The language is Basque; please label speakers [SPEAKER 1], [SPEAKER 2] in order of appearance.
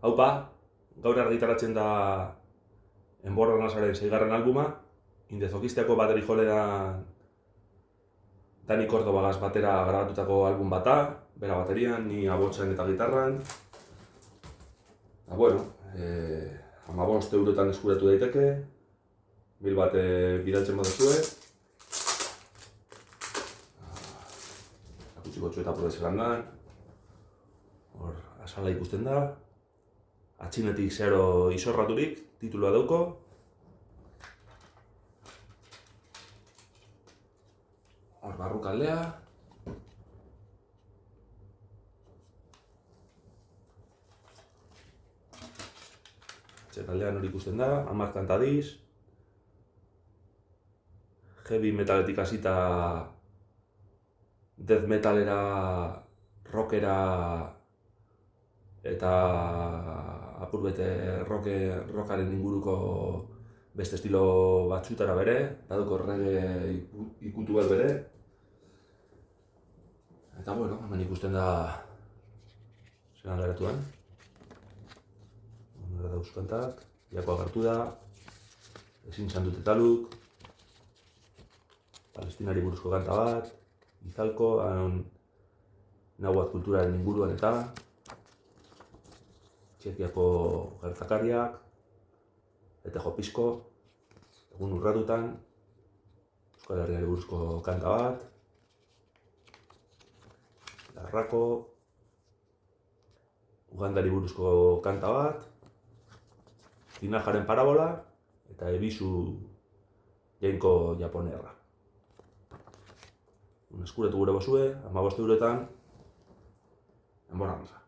[SPEAKER 1] Haupa, gaur argitaratzen da Enbor Arnasaren 6. albuma, Indezokisteako bateri jolean Dani Cordobagaz batera grabatutako album bata, bera baterian, ni abotsan eta gitarran. Bueno, 15 eurotan eskuratu daiteke, bil bat bidaltzen baduzue. Akutsiko txueta prodezelan da, hor asala ikusten da, atxinetik zero izorraturik, titulua dauko. Hor barrukaldea. Txekaldean hori ikusten da, 10 kantadiz. Heavy metaletik hasita death metalera, rockera eta apurbete rockaren inguruko beste estilo batzutara bere, baduko reggae ikutu bat bere. Eta bueno, hemen ikusten da zelan geratuan. Nora dauz kantak, jako agertu da, ezin txandut etaluk, Palestinari buruzko kanta bat, Izalko, nahuat kulturaren inguruan eta Txekiako gertakariak, eta Jopisko, egun urratutan, Euskal Herriari buruzko kanta bat, Larrako, Ugandari buruzko kanta bat, Tinajaren parabola eta Ebisu jainko japonerra. Eskuratu gure bozue, 15 eurotan, Enbor Arnasa.